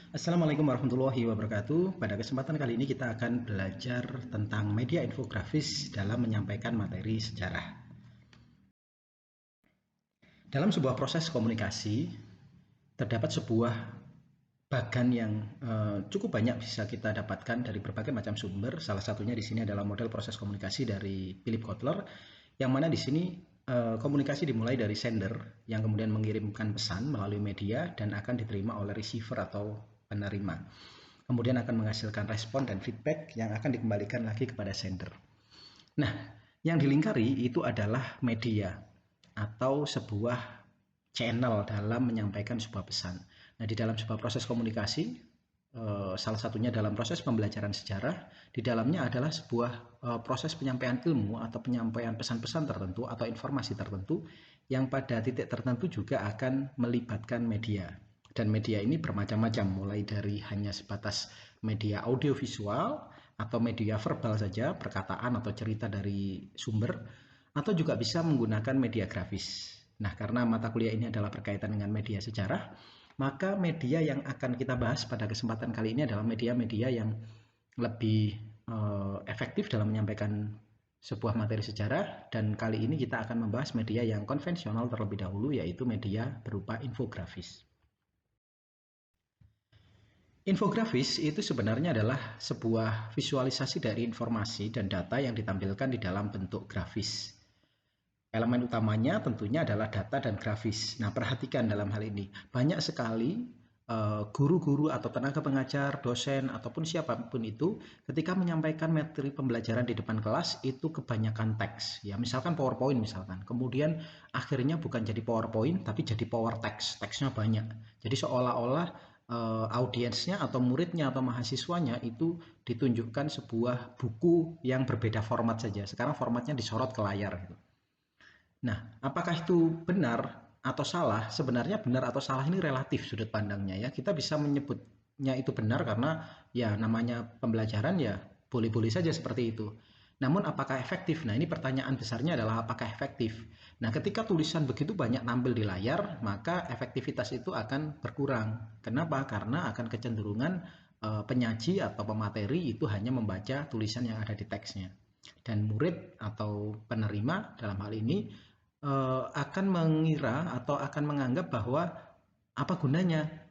Assalamualaikum warahmatullahi wabarakatuh. Pada kesempatan kali ini kita akan belajar tentang media infografis dalam menyampaikan materi sejarah. Dalam sebuah proses komunikasi, terdapat sebuah bagan yang cukup banyak bisa kita dapatkan dari berbagai macam sumber. Salah satunya di sini adalah model proses komunikasi dari Philip Kotler, yang mana di sini komunikasi dimulai dari sender yang kemudian mengirimkan pesan melalui media dan akan diterima oleh receiver atau penerima. Kemudian akan menghasilkan respon dan feedback yang akan dikembalikan lagi kepada sender. Nah, yang dilingkari itu adalah media atau sebuah channel dalam menyampaikan sebuah pesan. Nah, di dalam sebuah proses komunikasi, salah satunya dalam proses pembelajaran sejarah, di dalamnya adalah sebuah proses penyampaian ilmu atau penyampaian pesan-pesan tertentu atau informasi tertentu yang pada titik tertentu juga akan melibatkan media. Dan media ini bermacam-macam, mulai dari hanya sebatas media audiovisual atau media verbal saja, perkataan atau cerita dari sumber, atau juga bisa menggunakan media grafis. Nah, karena mata kuliah ini adalah berkaitan dengan media sejarah, maka media yang akan kita bahas pada kesempatan kali ini adalah media-media yang lebih efektif dalam menyampaikan sebuah materi sejarah, dan kali ini kita akan membahas media yang konvensional terlebih dahulu, yaitu media berupa infografis. Infografis itu sebenarnya adalah sebuah visualisasi dari informasi dan data yang ditampilkan di dalam bentuk grafis. Elemen utamanya tentunya adalah data dan grafis. Nah, perhatikan dalam hal ini, banyak sekali guru-guru atau tenaga pengajar, dosen, ataupun siapapun itu ketika menyampaikan materi pembelajaran di depan kelas itu kebanyakan teks. Ya, misalkan PowerPoint misalkan. Kemudian akhirnya bukan jadi PowerPoint tapi jadi power text. Teksnya banyak. Jadi seolah-olah audiensnya atau muridnya atau mahasiswanya itu ditunjukkan sebuah buku yang berbeda format saja. Sekarang formatnya disorot ke layar gitu. Nah, apakah itu benar atau salah? Sebenarnya benar atau salah ini relatif sudut pandangnya ya. Kita bisa menyebutnya itu benar karena ya namanya pembelajaran ya boleh-boleh saja seperti itu. Namun apakah efektif? Nah, ini pertanyaan besarnya adalah apakah efektif. Nah, ketika tulisan begitu banyak tampil di layar, maka efektivitas itu akan berkurang. Kenapa? Karena akan kecenderungan penyaji atau pemateri itu hanya membaca tulisan yang ada di teksnya. Dan murid atau penerima dalam hal ini akan mengira atau akan menganggap bahwa apa gunanya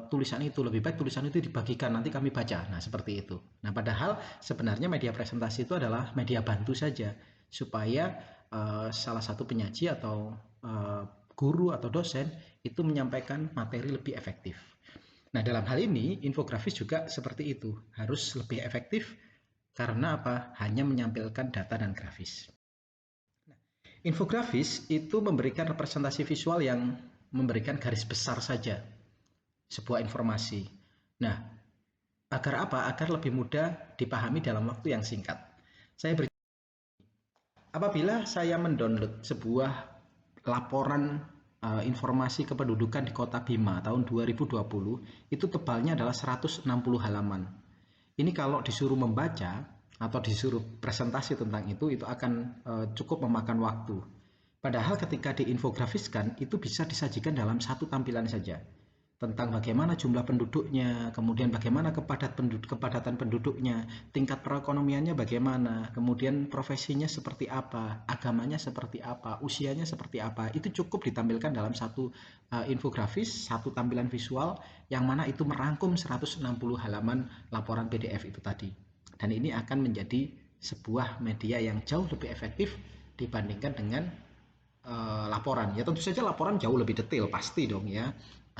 tulisan itu, lebih baik tulisan itu dibagikan nanti kami baca. Nah, seperti itu. Nah, padahal sebenarnya media presentasi itu adalah media bantu saja supaya salah satu penyaji atau guru atau dosen itu menyampaikan materi lebih efektif. Nah, dalam hal ini infografis juga seperti itu, harus lebih efektif karena apa? Hanya menyampaikan data dan grafis. Infografis itu memberikan representasi visual yang memberikan garis besar saja sebuah informasi. Nah, agar apa? Agar lebih mudah dipahami dalam waktu yang singkat. Saya beri Apabila saya mendownload sebuah laporan informasi kependudukan di Kota Bima tahun 2020, itu tebalnya adalah 160 halaman. Ini kalau disuruh membaca atau disuruh presentasi tentang itu akan cukup memakan waktu. Padahal ketika diinfografiskan itu bisa disajikan dalam satu tampilan saja, tentang bagaimana jumlah penduduknya, kemudian bagaimana kepadatan penduduknya, tingkat perekonomiannya bagaimana, kemudian profesinya seperti apa, agamanya seperti apa, usianya seperti apa. Itu cukup ditampilkan dalam satu infografis, satu tampilan visual yang mana itu merangkum 160 halaman laporan PDF itu tadi. Dan ini akan menjadi sebuah media yang jauh lebih efektif dibandingkan dengan laporan. Ya tentu saja laporan jauh lebih detail pasti dong ya.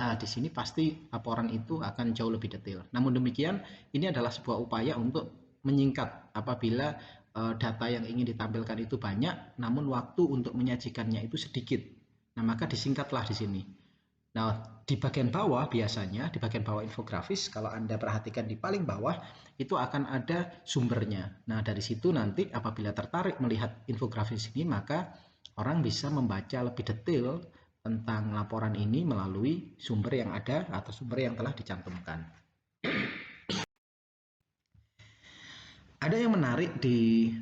Di sini pasti laporan itu akan jauh lebih detail. Namun demikian, ini adalah sebuah upaya untuk menyingkat apabila data yang ingin ditampilkan itu banyak, namun waktu untuk menyajikannya itu sedikit. Nah, maka disingkatlah di sini. Nah, di bagian bawah biasanya, di bagian bawah infografis, kalau Anda perhatikan di paling bawah, itu akan ada sumbernya. Nah, dari situ nanti apabila tertarik melihat infografis ini, maka orang bisa membaca lebih detail tentang laporan ini melalui sumber yang ada atau sumber yang telah dicantumkan. Ada yang menarik di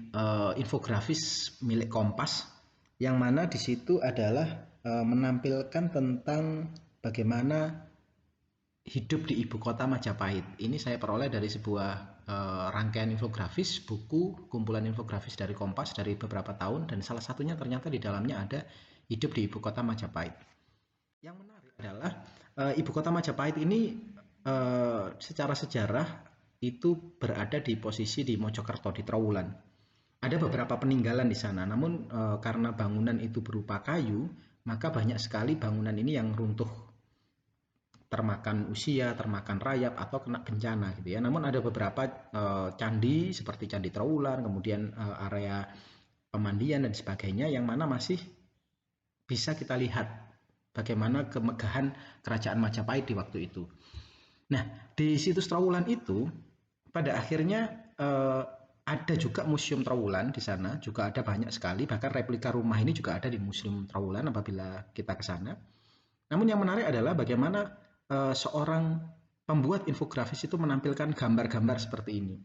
infografis milik Kompas, yang mana di situ adalah menampilkan tentang bagaimana hidup di ibu kota Majapahit. Ini saya peroleh dari sebuah rangkaian infografis, buku kumpulan infografis dari Kompas dari beberapa tahun, dan salah satunya ternyata di dalamnya ada hidup di ibu kota Majapahit. Yang menarik adalah ibu kota Majapahit ini secara sejarah itu berada di posisi di Mojokerto, di Trowulan. Ada beberapa peninggalan di sana, namun karena bangunan itu berupa kayu, maka banyak sekali bangunan ini yang runtuh, termakan usia, termakan rayap atau kena bencana gitu ya. Namun ada beberapa candi seperti Candi Trowulan, kemudian area pemandian dan sebagainya yang mana masih bisa kita lihat bagaimana kemegahan kerajaan Majapahit di waktu itu. Nah, di situs Trowulan itu pada akhirnya ada juga museum Trowulan di sana, juga ada banyak sekali, bahkan replika rumah ini juga ada di museum Trowulan apabila kita ke sana. Namun yang menarik adalah bagaimana seorang pembuat infografis itu menampilkan gambar-gambar seperti ini.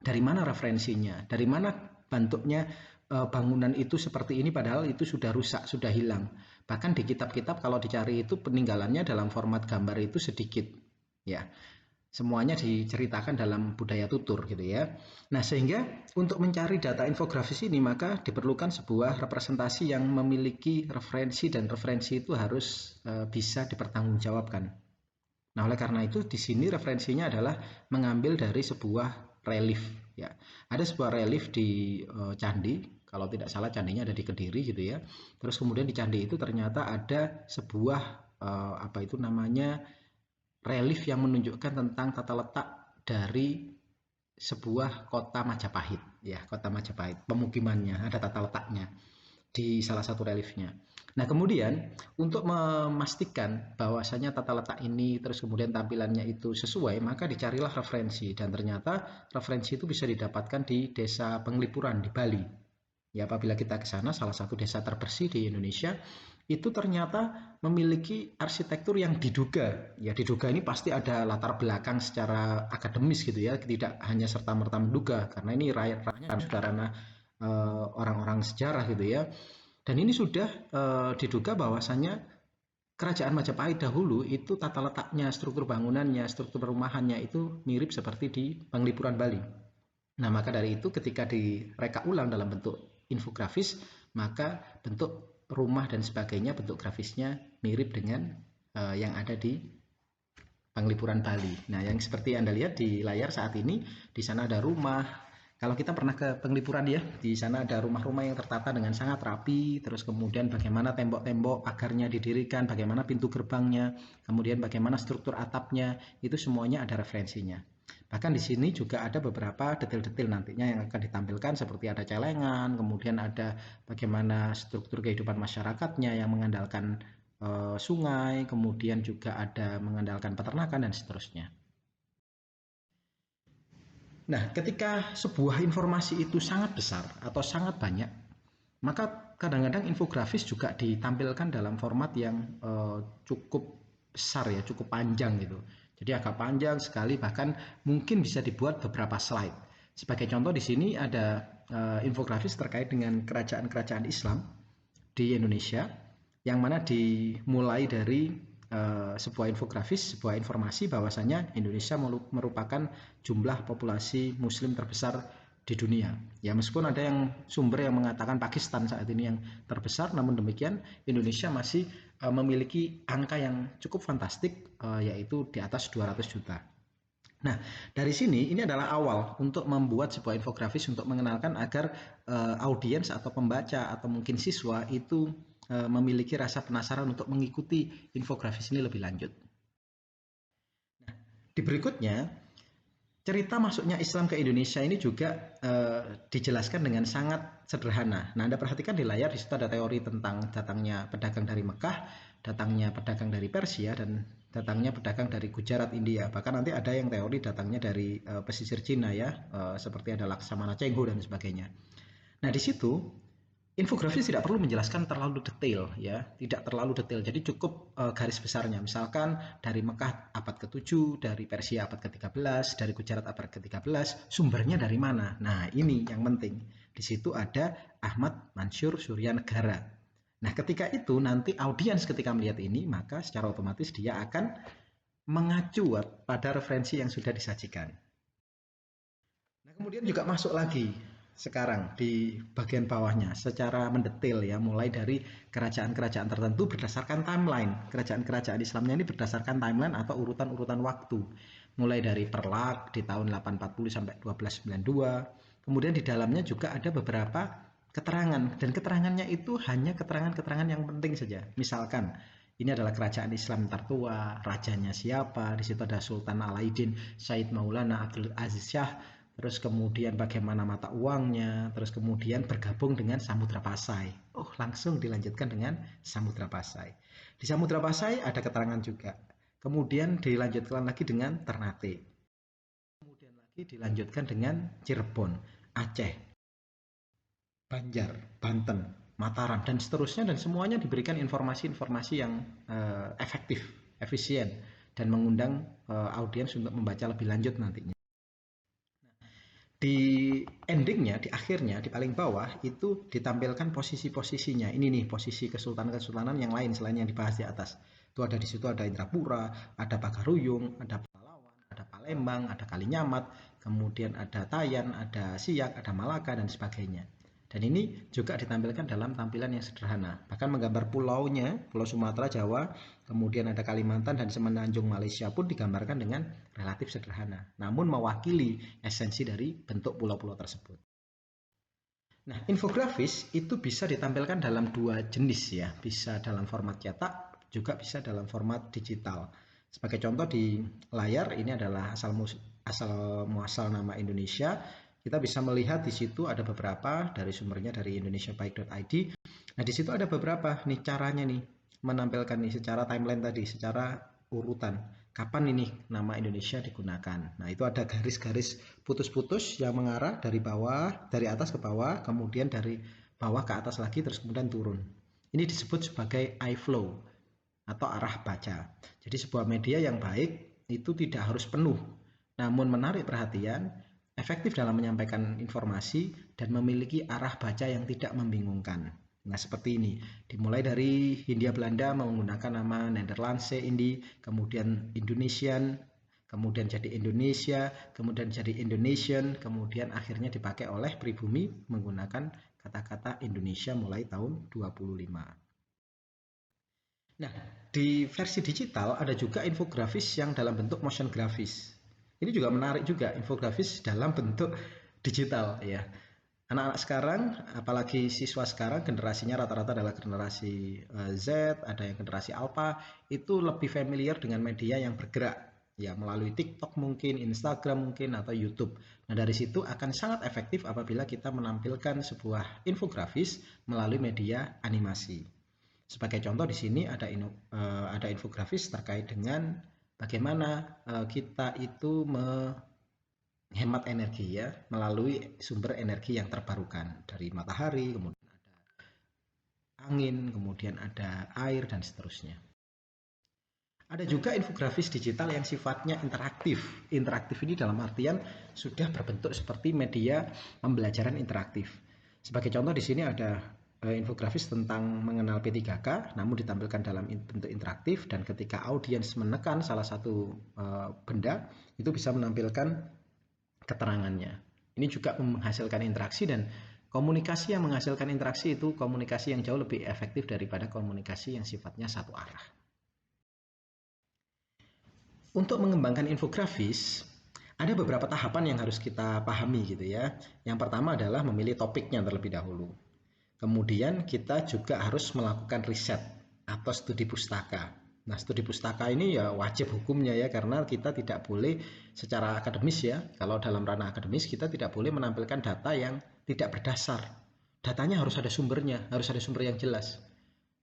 Dari mana referensinya? Dari mana bentuknya bangunan itu seperti ini padahal itu sudah rusak, sudah hilang. Bahkan di kitab-kitab kalau dicari itu peninggalannya dalam format gambar itu sedikit. Ya, semuanya diceritakan dalam budaya tutur gitu ya. Nah, sehingga untuk mencari data infografis ini maka diperlukan sebuah representasi yang memiliki referensi, dan referensi itu harus bisa dipertanggungjawabkan. Nah, oleh karena itu di sini referensinya adalah mengambil dari sebuah relief ya. Ada sebuah relief di candi, kalau tidak salah candinya ada di Kediri gitu ya. Terus kemudian di candi itu ternyata ada sebuah apa itu namanya, relief yang menunjukkan tentang tata letak dari sebuah kota Majapahit ya, kota Majapahit, pemukimannya, ada tata letaknya di salah satu reliefnya. Nah, kemudian untuk memastikan bahwasanya tata letak ini terus kemudian tampilannya itu sesuai, maka dicarilah referensi, dan ternyata referensi itu bisa didapatkan di Desa Penglipuran di Bali. Ya, apabila kita ke sana, salah satu desa terbersih di Indonesia, itu ternyata memiliki arsitektur yang diduga. Ya, diduga ini pasti ada latar belakang secara akademis gitu ya, tidak hanya serta-merta menduga, karena ini rakyat-rakyatnya sudah ranah orang-orang sejarah gitu ya. Dan ini sudah diduga bahwasannya kerajaan Majapahit dahulu itu tata letaknya, struktur bangunannya, struktur perumahannya itu mirip seperti di Penglipuran Bali. Nah, maka dari itu ketika direka ulang dalam bentuk infografis, maka bentuk rumah dan sebagainya, bentuk grafisnya mirip dengan yang ada di Penglipuran Bali. Nah, yang seperti Anda lihat di layar saat ini, di sana ada rumah. Kalau kita pernah ke Penglipuran ya, di sana ada rumah-rumah yang tertata dengan sangat rapi, terus kemudian bagaimana tembok-tembok pagarnya didirikan, bagaimana pintu gerbangnya, kemudian bagaimana struktur atapnya, itu semuanya ada referensinya. Bahkan di sini juga ada beberapa detail-detail nantinya yang akan ditampilkan, seperti ada celengan, kemudian ada bagaimana struktur kehidupan masyarakatnya yang mengandalkan sungai, kemudian juga ada mengandalkan peternakan dan seterusnya. Nah, ketika sebuah informasi itu sangat besar atau sangat banyak, maka kadang-kadang infografis juga ditampilkan dalam format yang cukup besar ya, cukup panjang gitu. Jadi agak panjang sekali, bahkan mungkin bisa dibuat beberapa slide. Sebagai contoh di sini ada infografis terkait dengan kerajaan-kerajaan Islam di Indonesia, yang mana dimulai dari sebuah infografis, sebuah informasi bahwasanya Indonesia merupakan jumlah populasi muslim terbesar di dunia. Ya, meskipun ada yang sumber yang mengatakan Pakistan saat ini yang terbesar, namun demikian Indonesia masih memiliki angka yang cukup fantastik, yaitu di atas 200 juta. Nah, dari sini ini adalah awal untuk membuat sebuah infografis untuk mengenalkan agar audiens atau pembaca atau mungkin siswa itu memiliki rasa penasaran untuk mengikuti infografis ini lebih lanjut. Nah, di berikutnya, cerita masuknya Islam ke Indonesia ini juga dijelaskan dengan sangat sederhana. Nah, Anda perhatikan di layar, di situ ada teori tentang datangnya pedagang dari Mekah, datangnya pedagang dari Persia, dan datangnya pedagang dari Gujarat, India. Bahkan nanti ada yang teori datangnya dari pesisir Cina ya, seperti ada Laksamana Chengho dan sebagainya. Nah, di situ infografis tidak perlu menjelaskan terlalu detail ya, tidak terlalu detail. Jadi cukup garis besarnya. Misalkan dari Mekah abad ke-7, dari Persia abad ke-13, dari Gujarat abad ke-13, sumbernya dari mana? Nah, ini yang penting. Di situ ada Ahmad Mansur Surya Negara. Nah, ketika itu nanti audiens ketika melihat ini, maka secara otomatis dia akan mengacu pada referensi yang sudah disajikan. Nah, kemudian juga masuk lagi sekarang di bagian bawahnya secara mendetail ya, mulai dari kerajaan-kerajaan tertentu berdasarkan timeline. Kerajaan-kerajaan Islamnya ini berdasarkan timeline atau urutan-urutan waktu. Mulai dari Perlak di tahun 840 sampai 1292. Kemudian di dalamnya juga ada beberapa keterangan, dan keterangannya itu hanya keterangan-keterangan yang penting saja. Misalkan ini adalah kerajaan Islam tertua, rajanya siapa, di situ ada Sultan Alaidin Said Maulana Abdul Aziz Shah, terus kemudian bagaimana mata uangnya, terus kemudian bergabung dengan Samudra Pasai. Oh, langsung dilanjutkan dengan Samudra Pasai. Di Samudra Pasai ada keterangan juga. Kemudian dilanjutkan lagi dengan Ternate. Kemudian lagi dilanjutkan dengan Cirebon, Aceh, Banjar, Banten, Mataram, dan seterusnya, dan semuanya diberikan informasi-informasi yang efektif, efisien, dan mengundang audiens untuk membaca lebih lanjut nantinya. Di endingnya, di akhirnya, di paling bawah itu ditampilkan posisi-posisinya. Ini nih posisi kesultanan-kesultanan yang lain selain yang dibahas di atas. Itu ada di situ, ada Indrapura, ada Pagaruyung, ada Pahlawan, ada Palembang, ada Kalinyamat, kemudian ada Tayan, ada Siak, ada Malaka, dan sebagainya. Dan ini juga ditampilkan dalam tampilan yang sederhana. Bahkan menggambar pulaunya, Pulau Sumatera, Jawa, kemudian ada Kalimantan dan Semenanjung Malaysia pun digambarkan dengan relatif sederhana, namun mewakili esensi dari bentuk pulau-pulau tersebut. Nah, infografis itu bisa ditampilkan dalam dua jenis ya, bisa dalam format cetak, juga bisa dalam format digital. Sebagai contoh di layar ini adalah asal muasal nama Indonesia. Kita bisa melihat di situ ada beberapa dari sumbernya dari indonesiabaik.id. Nah, di situ ada beberapa nih caranya nih menampilkan nih secara timeline tadi, secara urutan. Kapan ini nama Indonesia digunakan? Nah, itu ada garis-garis putus-putus yang mengarah dari bawah, dari atas ke bawah, kemudian dari bawah ke atas lagi, terus kemudian turun. Ini disebut sebagai iFlow atau arah baca. Jadi sebuah media yang baik itu tidak harus penuh, namun menarik perhatian, efektif dalam menyampaikan informasi, dan memiliki arah baca yang tidak membingungkan. Nah, seperti ini. Dimulai dari Hindia Belanda menggunakan nama Nederlandse Indi, kemudian Indonesian, kemudian jadi Indonesia, kemudian jadi Indonesian, kemudian akhirnya dipakai oleh pribumi menggunakan kata-kata Indonesia mulai tahun 25. Nah, di versi digital ada juga infografis yang dalam bentuk motion grafis. Ini juga menarik juga, infografis dalam bentuk digital ya. Anak-anak sekarang, apalagi siswa sekarang, generasinya rata-rata adalah generasi Z, ada yang generasi Alpha, itu lebih familiar dengan media yang bergerak ya, melalui TikTok mungkin, Instagram mungkin, atau YouTube. Nah, dari situ akan sangat efektif apabila kita menampilkan sebuah infografis melalui media animasi. Sebagai contoh di sini ada infografis terkait dengan bagaimana kita itu menghemat energi ya melalui sumber energi yang terbarukan dari matahari, kemudian ada angin, kemudian ada air, dan seterusnya. Ada juga infografis digital yang sifatnya interaktif. Interaktif ini dalam artian sudah berbentuk seperti media pembelajaran interaktif. Sebagai contoh di sini ada infografis tentang mengenal P3K, namun ditampilkan dalam bentuk interaktif, dan ketika audiens menekan salah satu benda, itu bisa menampilkan keterangannya. Ini juga menghasilkan interaksi, dan komunikasi yang menghasilkan interaksi itu komunikasi yang jauh lebih efektif daripada komunikasi yang sifatnya satu arah. Untuk mengembangkan infografis, ada beberapa tahapan yang harus kita pahami gitu ya. Yang pertama adalah memilih topiknya terlebih dahulu. Kemudian kita juga harus melakukan riset atau studi pustaka. Nah, studi pustaka ini ya wajib hukumnya ya, karena kita tidak boleh secara akademis ya. Kalau dalam ranah akademis kita tidak boleh menampilkan data yang tidak berdasar. Datanya harus ada sumbernya, harus ada sumber yang jelas.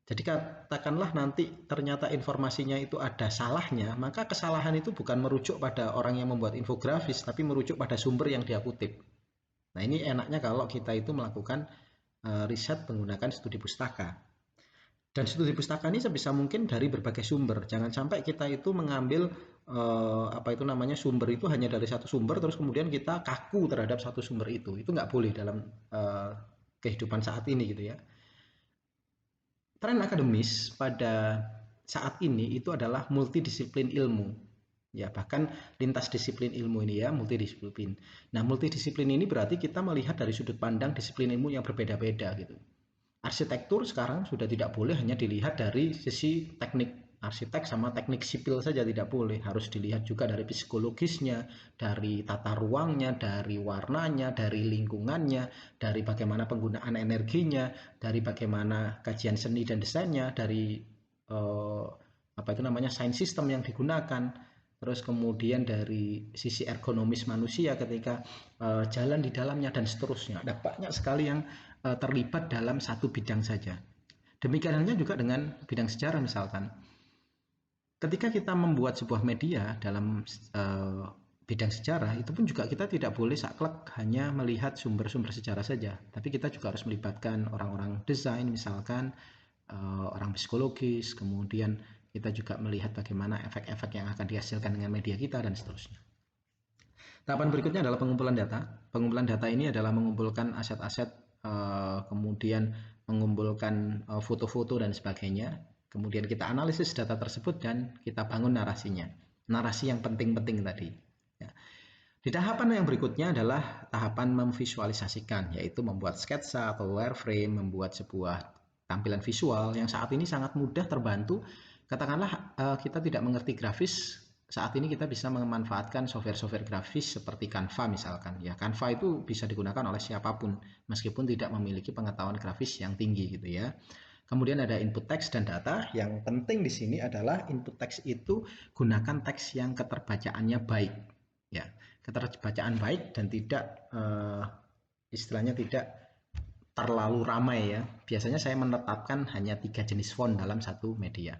Jadi katakanlah nanti ternyata informasinya itu ada salahnya, maka kesalahan itu bukan merujuk pada orang yang membuat infografis, tapi merujuk pada sumber yang dia kutip. Nah, ini enaknya kalau kita itu melakukan riset menggunakan studi pustaka. Dan studi pustaka ini sebisa mungkin dari berbagai sumber. Jangan sampai kita itu mengambil sumber itu hanya dari satu sumber, terus kemudian kita kaku terhadap satu sumber itu. Itu nggak boleh dalam kehidupan saat ini gitu ya. Tren akademis pada saat ini itu adalah multidisiplin ilmu. Ya, bahkan lintas disiplin ilmu ini ya, multidisiplin. Nah, multidisiplin ini berarti kita melihat dari sudut pandang disiplin ilmu yang berbeda-beda gitu. Arsitektur sekarang sudah tidak boleh hanya dilihat dari sisi teknik arsitek sama teknik sipil saja, tidak boleh, harus dilihat juga dari psikologisnya, dari tata ruangnya, dari warnanya, dari lingkungannya, dari bagaimana penggunaan energinya, dari bagaimana kajian seni dan desainnya, dari apa itu namanya sound system yang digunakan, terus kemudian dari sisi ergonomis manusia ketika jalan di dalamnya dan seterusnya. Ada banyak sekali yang terlibat dalam satu bidang saja. Demikian halnya juga dengan bidang sejarah misalkan. Ketika kita membuat sebuah media dalam bidang sejarah, itu pun juga kita tidak boleh saklek hanya melihat sumber-sumber sejarah saja, tapi kita juga harus melibatkan orang-orang desain misalkan, orang psikologis, kemudian kita juga melihat bagaimana efek-efek yang akan dihasilkan dengan media kita dan seterusnya. Tahapan berikutnya adalah pengumpulan data. Pengumpulan data ini adalah mengumpulkan aset-aset, kemudian mengumpulkan foto-foto dan sebagainya. Kemudian kita analisis data tersebut dan kita bangun narasinya. Narasi yang penting-penting tadi. Ya. Di tahapan yang berikutnya adalah tahapan memvisualisasikan, yaitu membuat sketsa atau wireframe, membuat sebuah tampilan visual yang saat ini sangat mudah terbantu. Katakanlah kita tidak mengerti grafis, saat ini kita bisa memanfaatkan software-software grafis seperti Canva misalkan. Ya, Canva itu bisa digunakan oleh siapapun meskipun tidak memiliki pengetahuan grafis yang tinggi gitu ya. Kemudian ada input teks dan data. Yang penting di sini adalah input teks itu gunakan teks yang keterbacaannya baik. Ya, keterbacaan baik dan tidak istilahnya tidak terlalu ramai ya. Biasanya saya menetapkan hanya 3 jenis font dalam satu media.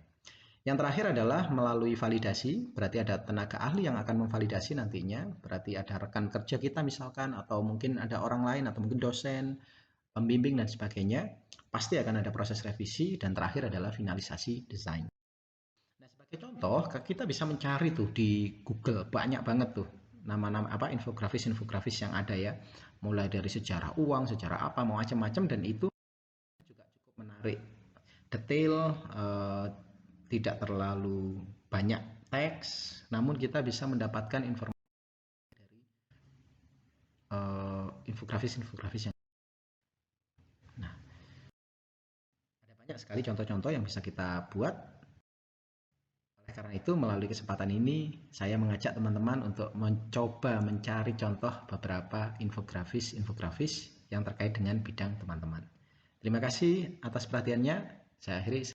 Yang terakhir adalah melalui validasi, berarti ada tenaga ahli yang akan memvalidasi nantinya, berarti ada rekan kerja kita misalkan, atau mungkin ada orang lain, atau mungkin dosen, pembimbing dan sebagainya, pasti akan ada proses revisi, dan terakhir adalah finalisasi desain. Nah, sebagai contoh, kita bisa mencari tuh di Google, banyak banget tuh nama-nama apa infografis-infografis yang ada ya, mulai dari sejarah uang, sejarah apa, mau macam-macam, dan itu juga cukup menarik, detail, tidak terlalu banyak teks, namun kita bisa mendapatkan informasi dari infografis-infografis yang. Nah, ada banyak sekali contoh-contoh yang bisa kita buat. Oleh karena itu, melalui kesempatan ini, saya mengajak teman-teman untuk mencoba mencari contoh beberapa infografis-infografis yang terkait dengan bidang teman-teman. Terima kasih atas perhatiannya. Saya akhiri.